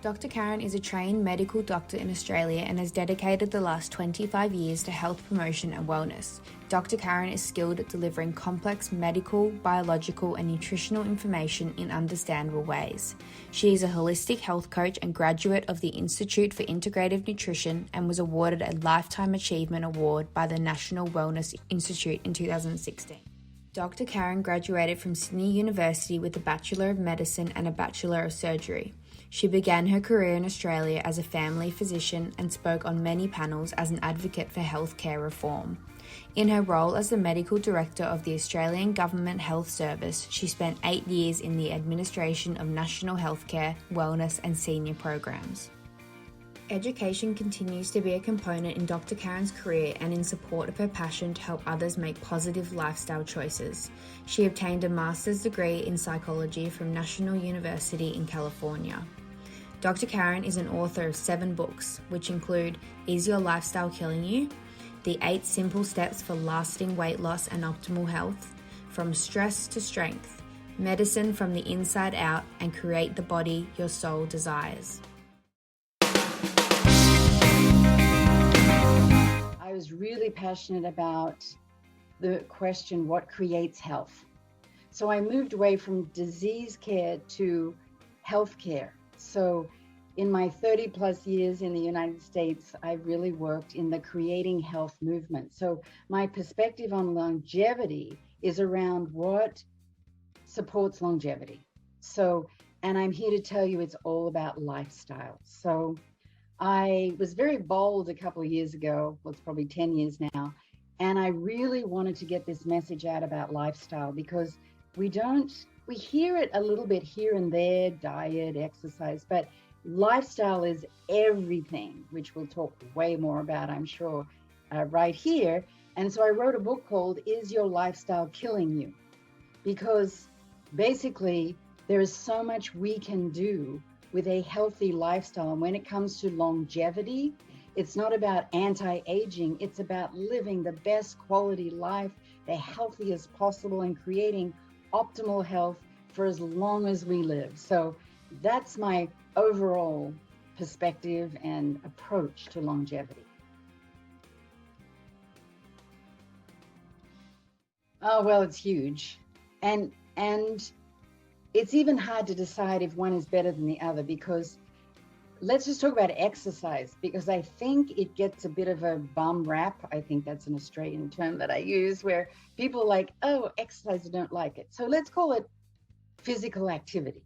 Dr. Karen is a trained medical doctor in Australia and has dedicated the last 25 years to health promotion and wellness. Dr. Karen is skilled at delivering complex medical, biological, and nutritional information in understandable ways. She is a holistic health coach and graduate of the Institute for Integrative Nutrition and was awarded a Lifetime Achievement Award by the National Wellness Institute in 2016. Dr. Karen graduated from Sydney University with a Bachelor of Medicine and a Bachelor of Surgery. She began her career in Australia as a family physician and spoke on many panels as an advocate for healthcare reform. In her role as the medical director of the Australian Government Health Service, she spent 8 years in the administration of national healthcare, wellness, and senior programs. Education continues to be a component in Dr. Karen's career and in support of her passion to help others make positive lifestyle choices. She obtained a master's degree in psychology from National University in California. Dr. Karen is an author of 7 books, which include Is Your Lifestyle Killing You?, The 8 Simple Steps for Lasting Weight Loss and Optimal Health, From Stress to Strength, Medicine from the Inside Out, and Create the Body Your Soul Desires. I was really passionate about the question, what creates health? So I moved away from disease care to health care. So in my 30 plus years in the United States, I really worked in the creating health movement. So my perspective on longevity is around what supports longevity. So, and I'm here to tell you it's all about lifestyle. So I was very bold a couple of years ago, well, it's probably 10 years now, and I really wanted to get this message out about lifestyle because we hear it a little bit here and there, diet, exercise, but lifestyle is everything, which we'll talk way more about, I'm sure, right here. And so I wrote a book called Is Your Lifestyle Killing You? Because basically there is so much we can do with a healthy lifestyle. And when it comes to longevity, it's not about anti-aging, it's about living the best quality life, the healthiest possible, and creating optimal health for as long as we live. So that's my overall perspective and approach to longevity. Oh, well, it's huge. And it's even hard to decide if one is better than the other, because let's just talk about exercise, because I think it gets a bit of a bum rap. I think that's an Australian term that I use, where people are like, oh, exercise, I don't like it. So let's call it physical activity.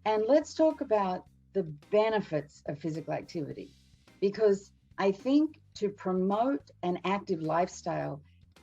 And let's talk about the benefits of physical activity, because I think to promote an active lifestyle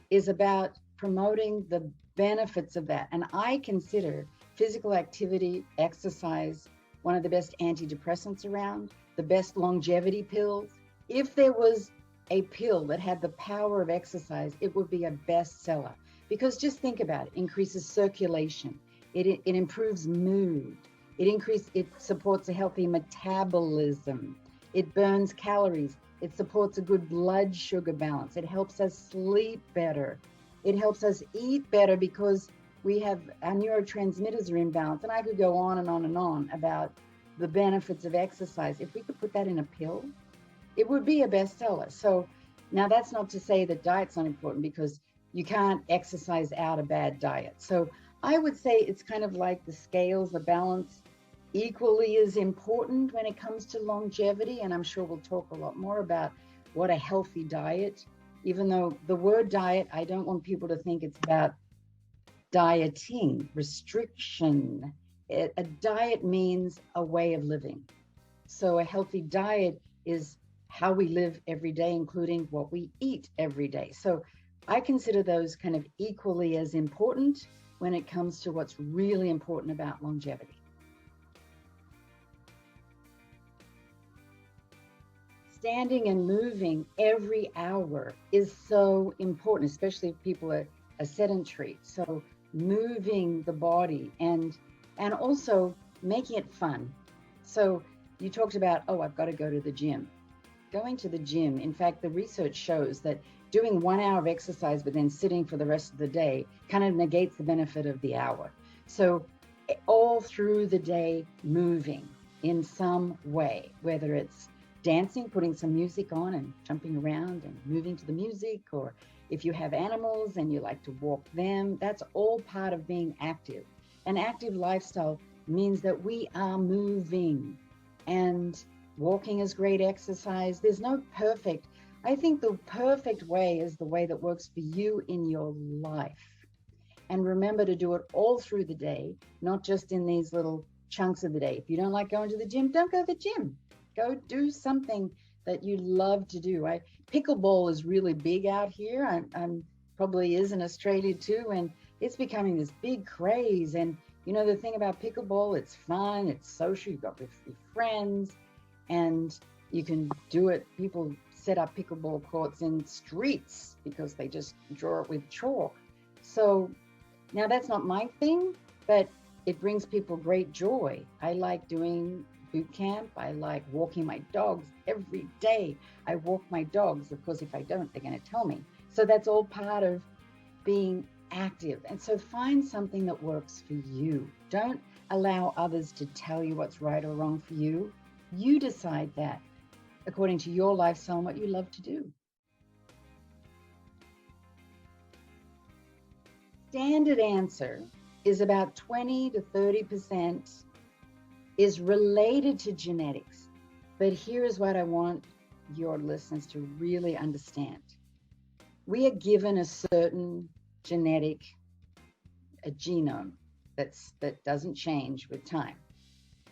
is about promoting the benefits of that. And I consider physical activity, exercise, one of the best antidepressants around, the best longevity pills. If there was a pill that had the power of exercise, it would be a bestseller. Because just think about it, increases circulation, it improves mood, it supports a healthy metabolism, it burns calories, it supports a good blood sugar balance, it helps us sleep better, it helps us eat better because we have our neurotransmitters are in balance. And I could go on and on and on about the benefits of exercise. If we could put that in a pill, it would be a bestseller. So now that's not to say that diet's not important, because you can't exercise out a bad diet. So I would say it's kind of like the scales, the balance equally is important when it comes to longevity. And I'm sure we'll talk a lot more about what a healthy diet, even though the word diet, I don't want people to think it's about dieting, restriction. A diet means a way of living. So a healthy diet is how we live every day, including what we eat every day. So I consider those kind of equally as important when it comes to what's really important about longevity. Standing and moving every hour is so important, especially if people are sedentary. So moving the body and also making it fun. So you talked about, oh, I've got to go to the gym. Going to the gym, in fact, the research shows that doing 1 hour of exercise but then sitting for the rest of the day kind of negates the benefit of the hour. So all through the day, moving. in some way, whether it's dancing, putting some music on and jumping around and moving to the music, or if you have animals and you like to walk them, that's all part of being active. An active lifestyle means that we are moving, and walking is great exercise. There's no perfect. I think the perfect way is the way that works for you in your life. And remember to do it all through the day, not just in these little chunks of the day. If you don't like going to the gym, don't go to the gym. Go do something that you love to do. Pickleball is really big out here. I'm probably is in Australia too, and it's becoming this big craze. And you know the thing about pickleball, it's fun, it's social. You've got with your friends, and you can do it. People set up pickleball courts in streets because they just draw it with chalk. So now that's not my thing, but it brings people great joy. I like doing boot camp. I like walking my dogs every day. I walk my dogs. Of course, if I don't, they're going to tell me. So that's all part of being active. And so find something that works for you. Don't allow others to tell you what's right or wrong for you. You decide that according to your lifestyle and what you love to do. Standard answer is about 20 to 30% is related to genetics. But here's what I want your listeners to really understand. We are given a certain genetic a genome that doesn't change with time.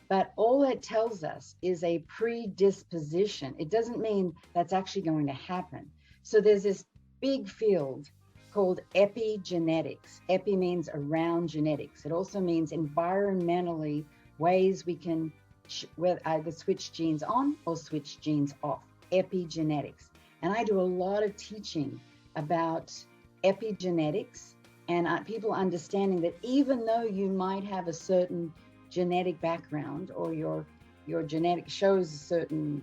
But all that tells us is a predisposition. It doesn't mean that's actually going to happen. So there's this big field called epigenetics. Epi means around genetics. It also means environmentally ways we can either switch genes on or switch genes off. Epigenetics. And I do a lot of teaching about epigenetics and people understanding that even though you might have a certain genetic background or your genetic shows a certain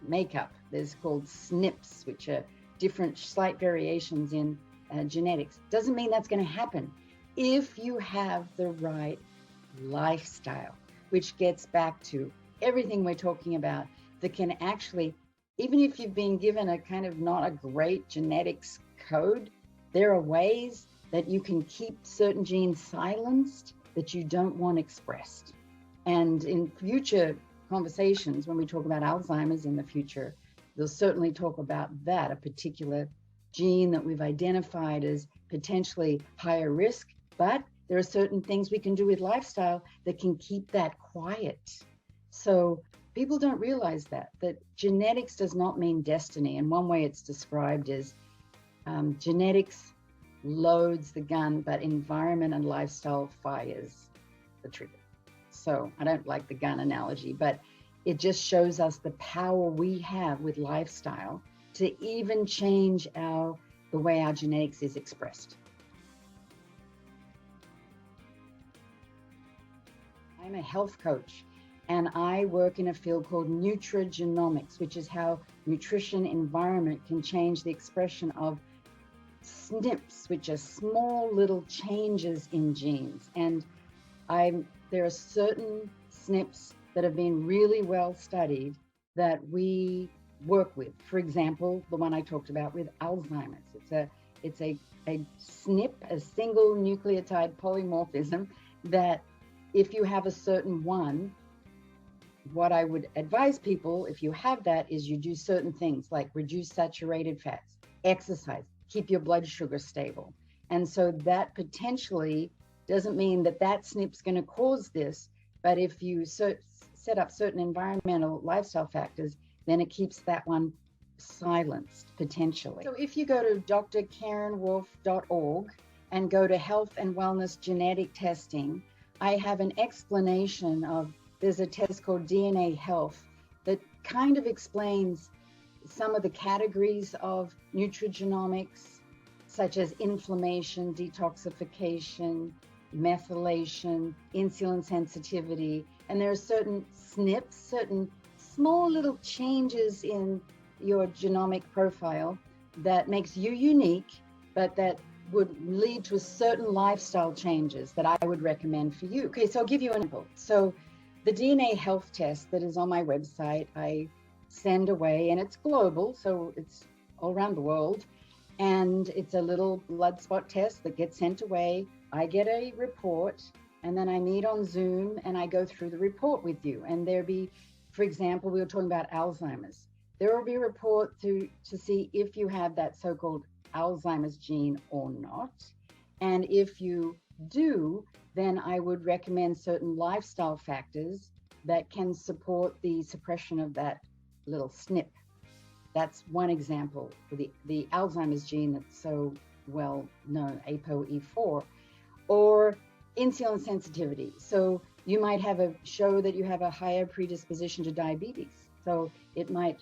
makeup, there's called SNPs, which are different slight variations in genetics, doesn't mean that's going to happen if you have the right lifestyle, which gets back to everything we're talking about that can actually, even if you've been given a kind of not a great genetics code, there are ways that you can keep certain genes silenced that you don't want expressed. And in future conversations, when we talk about Alzheimer's in the future, they'll certainly talk about that, a particular gene that we've identified as potentially higher risk, but there are certain things we can do with lifestyle that can keep that quiet. So people don't realize that genetics does not mean destiny. And one way it's described is genetics loads the gun, but environment and lifestyle fires the trigger. So I don't like the gun analogy, but it just shows us the power we have with lifestyle to even change the way our genetics is expressed. I'm a health coach, and I work in a field called nutrigenomics, which is how nutrition environment can change the expression of SNPs, which are small little changes in genes. And there are certain SNPs that have been really well studied that we work with. For example, the one I talked about with Alzheimer's. It's a SNP, a single nucleotide polymorphism, that if you have a certain one, what I would advise people, if you have that, is you do certain things like reduce saturated fats, exercise, keep your blood sugar stable. And so that potentially doesn't mean that SNP's going to cause this, but if you set up certain environmental lifestyle factors, then it keeps that one silenced potentially. So if you go to drkarenwolfe.org and go to health and wellness genetic testing, I have an explanation of, there's a test called DNA Health that kind of explains some of the categories of nutrigenomics, such as inflammation, detoxification, methylation, insulin sensitivity. And there are certain SNPs, certain small little changes in your genomic profile that makes you unique, but that would lead to certain lifestyle changes that I would recommend for you. Okay, so I'll give you an example. So The DNA health test that is on my website, I send away, and it's global, so it's all around the world. And it's a little blood spot test that gets sent away. I get a report, and then I meet on Zoom and I go through the report with you. And there be, for example, we were talking about Alzheimer's. There will be a report to see if you have that so-called Alzheimer's gene or not. And if you do, then I would recommend certain lifestyle factors that can support the suppression of that little SNP. That's one example for the Alzheimer's gene that's so well known, ApoE4, or insulin sensitivity. So you might have show that you have a higher predisposition to diabetes. So it might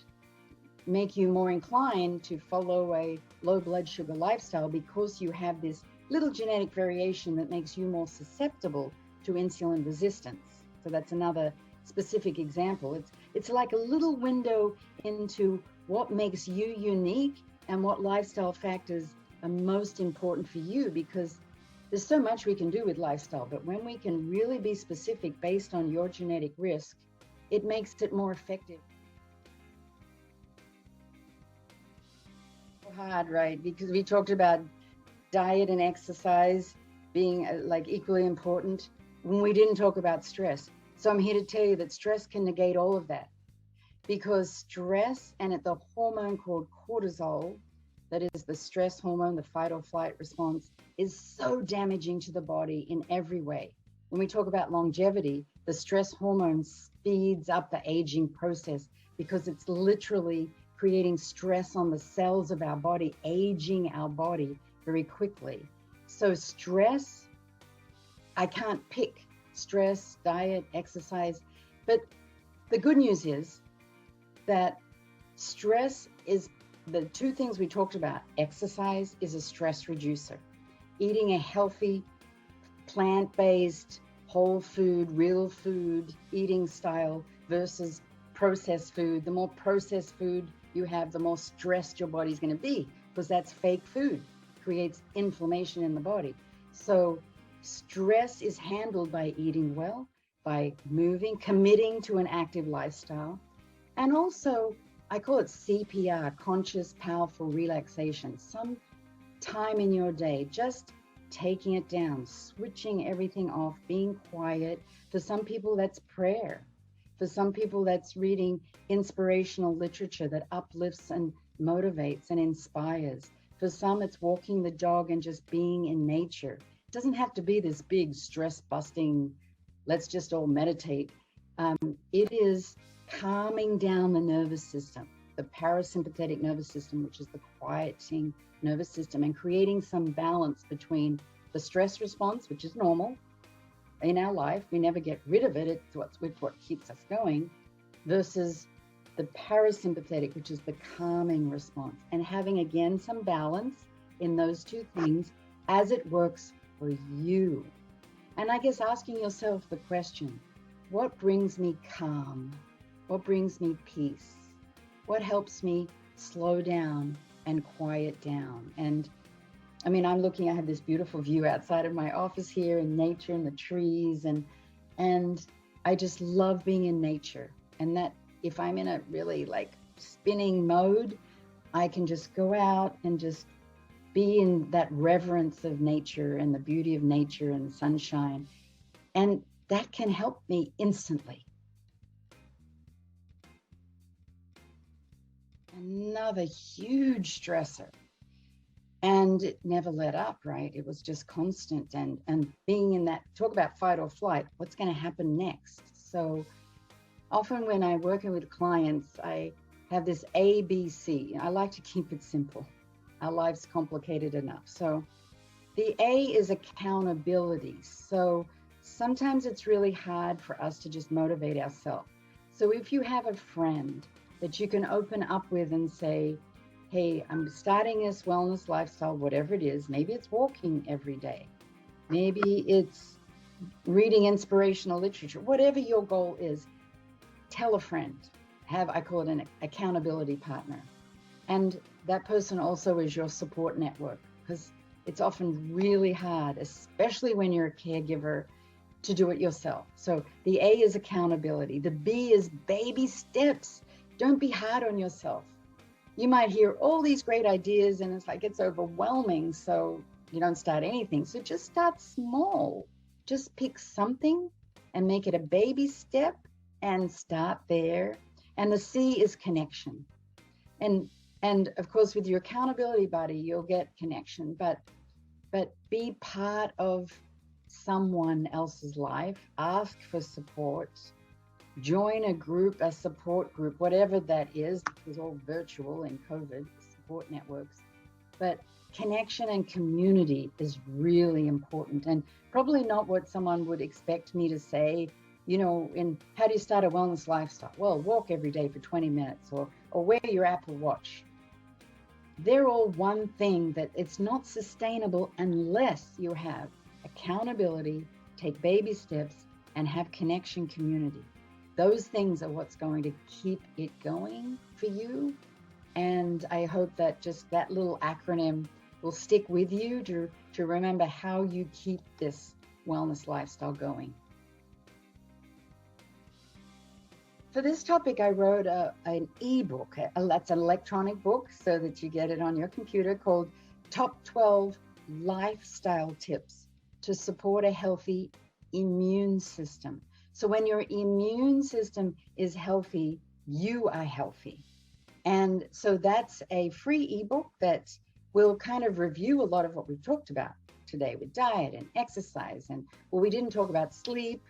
make you more inclined to follow a low blood sugar lifestyle because you have this little genetic variation that makes you more susceptible to insulin resistance. So that's another specific example. It's like a little window into what makes you unique and what lifestyle factors are most important for you, because there's so much we can do with lifestyle, but when we can really be specific based on your genetic risk, it makes it more effective. Hard, right? Because we talked about diet and exercise being like equally important when we didn't talk about stress. So I'm here to tell you that stress can negate all of that, because stress and the hormone called cortisol, that is the stress hormone, the fight or flight response, is so damaging to the body in every way. When we talk about longevity, the stress hormone speeds up the aging process because it's literally creating stress on the cells of our body, aging our body very quickly. So stress, I can't pick stress, diet, exercise, but the good news is that stress is the two things we talked about. Exercise is a stress reducer. Eating a healthy, plant-based, whole food, real food eating style versus processed food. The more processed food you have, the more stressed your body's going to be, because that's fake food, creates inflammation in the body. So stress is handled by eating well, by moving, committing to an active lifestyle, and also I call it CPR, conscious, powerful relaxation. Some time in your day, just taking it down, switching everything off, being quiet. For some people, that's prayer. For some people, that's reading inspirational literature that uplifts and motivates and inspires. For some, it's walking the dog and just being in nature. It doesn't have to be this big stress busting, let's just all meditate. It is calming down the nervous system, the parasympathetic nervous system, which is the quieting nervous system, and creating some balance between the stress response, which is normal in our life. We never get rid of it. It's what keeps us going, versus the parasympathetic, which is the calming response, and having again some balance in those two things as it works for you. And I guess asking yourself the question, what brings me calm? What brings me peace? What helps me slow down and quiet down? And I mean, I have this beautiful view outside of my office here in nature and the trees, and I just love being in nature. And that if I'm in a really like spinning mode, I can just go out and just be in that reverence of nature and the beauty of nature and sunshine. And that can help me instantly. Another huge stressor. And it never let up, right? It was just constant. And being in that, talk about fight or flight, what's going to happen next? So often when I'm working with clients, I have this ABC. I like to keep it simple. Our life's complicated enough. So the A is accountability. So sometimes it's really hard for us to just motivate ourselves. So if you have a friend that you can open up with and say, hey, I'm starting this wellness lifestyle, whatever it is. Maybe it's walking every day. Maybe it's reading inspirational literature. Whatever your goal is, tell a friend. I call it an accountability partner. And that person also is your support network, because it's often really hard, especially when you're a caregiver, to do it yourself. So the A is accountability. The B is baby steps. Don't be hard on yourself. You might hear all these great ideas and it's like it's overwhelming, so you don't start anything. So just start small. Just pick something and make it a baby step and start there. And the C is connection. And of course, with your accountability buddy, you'll get connection, but be part of someone else's life. Ask for support. Join a group, a support group, whatever that is. It was all virtual in COVID, support networks. But connection and community is really important, and probably not what someone would expect me to say, in how do you start a wellness lifestyle? Well, walk every day for 20 minutes or wear your Apple Watch. They're all one thing that it's not sustainable unless you have accountability, take baby steps, and have connection community. Those things are what's going to keep it going for you. And I hope that just that little acronym will stick with you to remember how you keep this wellness lifestyle going. For this topic, I wrote an ebook. That's an electronic book so that you get it on your computer, called Top 12 Lifestyle Tips to Support a Healthy Immune System. So when your immune system is healthy, you are healthy. And so that's a free ebook that will kind of review a lot of what we've talked about today with diet and exercise. And we didn't talk about sleep.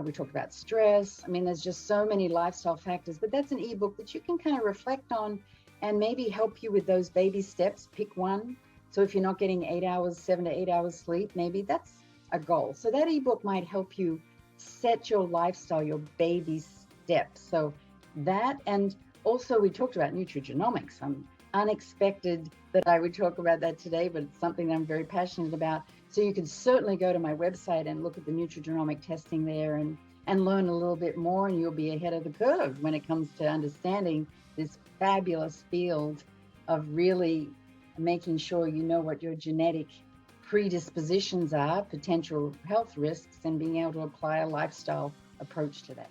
We talked about stress. I mean, there's just so many lifestyle factors, but that's an ebook that you can kind of reflect on and maybe help you with those baby steps. Pick one. So if you're not getting 7 to 8 hours sleep, maybe that's a goal. So that ebook might help you set your lifestyle, your baby steps. So that, and also we talked about nutrigenomics. Unexpected that I would talk about that today, but it's something that I'm very passionate about. So you can certainly go to my website and look at the nutrigenomic testing there and learn a little bit more, and you'll be ahead of the curve when it comes to understanding this fabulous field of really making sure you know what your genetic predispositions are, potential health risks, and being able to apply a lifestyle approach to that.